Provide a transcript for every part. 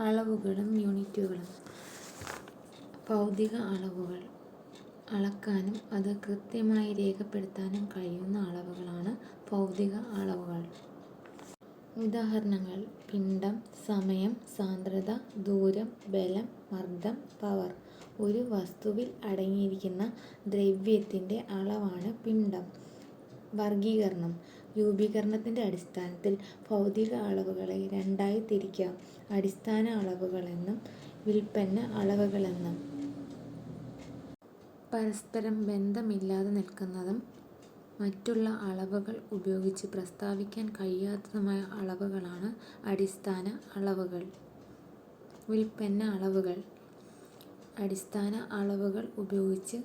അളവുകളും യൂണിറ്റുകളും. ഭൗതിക അളവുകൾ. അളക്കാനും അത് കൃത്യമായി രേഖപ്പെടുത്താനും കഴിയുന്ന അളവുകളാണ് ഭൗതിക അളവുകൾ. ഉദാഹരണങ്ങൾ: പിണ്ഡം, സമയം, സാന്ദ്രത, ദൂരം, ബലം, മർദ്ദം, പവർ. ഒരു വസ്തുവിൽ അടങ്ങിയിരിക്കുന്ന ദ്രവ്യത്തിൻ്റെ അളവാണ് പിണ്ഡം. വർഗീകരണം. രൂപീകരണത്തിൻ്റെ അടിസ്ഥാനത്തിൽ ഭൗതിക അളവുകളെ രണ്ടായി തിരിക്കാം: അടിസ്ഥാന അളവുകളെന്നും വ്യുൽപ്പന്ന അളവുകളെന്നും. പരസ്പരം ബന്ധമില്ലാതെ നിൽക്കുന്നതും മറ്റുള്ള അളവുകൾ ഉപയോഗിച്ച് പ്രസ്താവിക്കാൻ കഴിയാത്തതുമായ അളവുകളാണ് അടിസ്ഥാന അളവുകൾ. വ്യുൽപ്പന്ന അളവുകൾ. അടിസ്ഥാന അളവുകൾ ഉപയോഗിച്ച്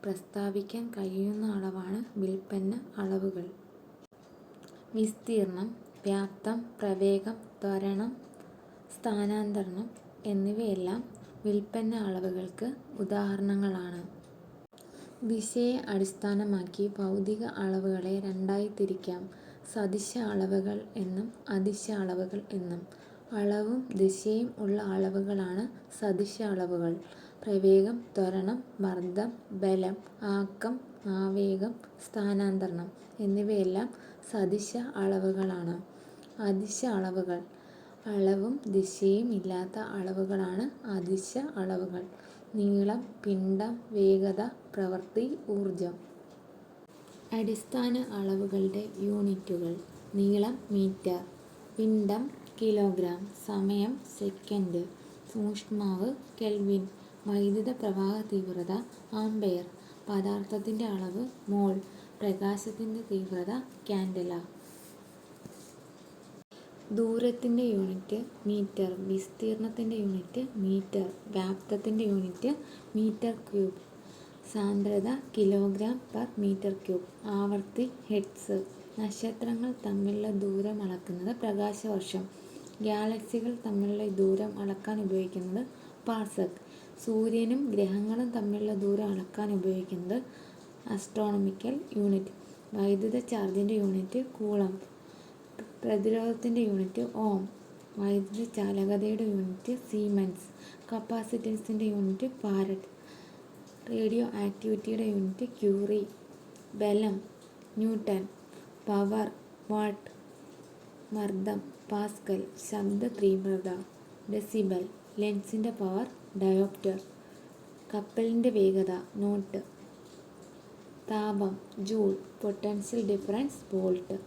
പ്രസ്താവിക്കാൻ കഴിയുന്ന അളവാണ് വ്യുൽപ്പന്ന അളവുകൾ. വിസ്തീർണ്ണം, വ്യാപ്തം, പ്രവേഗം, ത്വരണം, സ്ഥാനാന്തരണം എന്നിവയെല്ലാം വ്യുൽപ്പന്ന അളവുകൾക്ക് ഉദാഹരണങ്ങളാണ്. ദിശയെ അടിസ്ഥാനമാക്കി ഭൗതിക അളവുകളെ രണ്ടായി തിരിക്കാം: സദിശ അളവുകൾ എന്നും അദിശ അളവുകൾ എന്നും. അളവും ദിശയും ഉള്ള അളവുകളാണ് സദിശ അളവുകൾ. പ്രവേഗം, ത്വരണം, മർദ്ദം, ബലം, ആക്കം, ആവേഗം, സ്ഥാനാന്തരണം എന്നിവയെല്ലാം സദിശ അളവുകളാണ്. അദിശ അളവുകൾ. അളവും ദിശയും ഇല്ലാത്ത അളവുകളാണ് അദിശ അളവുകൾ. നീളം, പിണ്ഡം, വേഗത, പ്രവൃത്തി, ഊർജം. അടിസ്ഥാന അളവുകളുടെ യൂണിറ്റുകൾ. നീളം മീറ്റർ, പിണ്ഡം കിലോഗ്രാം, സമയം സെക്കൻഡ്, ഊഷ്മാവ് കെൽവിൻ, വൈദ്യുത പ്രവാഹ തീവ്രത ആമ്പയർ, പദാർത്ഥത്തിൻ്റെ അളവ് മോൾ, പ്രകാശത്തിൻ്റെ തീവ്രത കാൻഡല. ദൂരത്തിൻ്റെ യൂണിറ്റ് മീറ്റർ, വിസ്തീർണ്ണത്തിൻ്റെ യൂണിറ്റ് മീറ്റർ, വ്യാപ്തത്തിൻ്റെ യൂണിറ്റ് മീറ്റർ ക്യൂബ്, സാന്ദ്രത കിലോഗ്രാം പെർ മീറ്റർ ക്യൂബ്, ആവൃത്തി ഹെർട്സ്. നക്ഷത്രങ്ങൾ തമ്മിലുള്ള ദൂരം അളക്കുന്നത് പ്രകാശവർഷം. ഗാലക്സികൾ തമ്മിലുള്ള ദൂരം അളക്കാൻ ഉപയോഗിക്കുന്നത് പാർസെക്. സൂര്യനും ഗ്രഹങ്ങളും തമ്മിലുള്ള ദൂരം അളക്കാൻ ഉപയോഗിക്കുന്നത് ആസ്ട്രോണമിക്കൽ യൂണിറ്റ്. വൈദ്യുത ചാർജിൻ്റെ യൂണിറ്റ് കൂളംബ്. പ്രതിരോധത്തിൻ്റെ യൂണിറ്റ് ഓം. വൈദ്യുത ചാലകതയുടെ യൂണിറ്റ് സീമെൻസ്. കപ്പാസിറ്റൻസിൻ്റെ യൂണിറ്റ് ഫാരഡ്. റേഡിയോ ആക്റ്റിവിറ്റിയുടെ യൂണിറ്റ് ക്യൂറി. ബലം ന്യൂട്ടൺ. Power watt. മർദ്ദം പാസ്കൽ. ശബ്ദ തീവ്രത ഡെസിബൽ. ലെൻസിൻ്റെ power dioptre. കപ്പലിൻ്റെ വേഗത നോട്ട്. താപം ജൂൾ. Potential difference volt.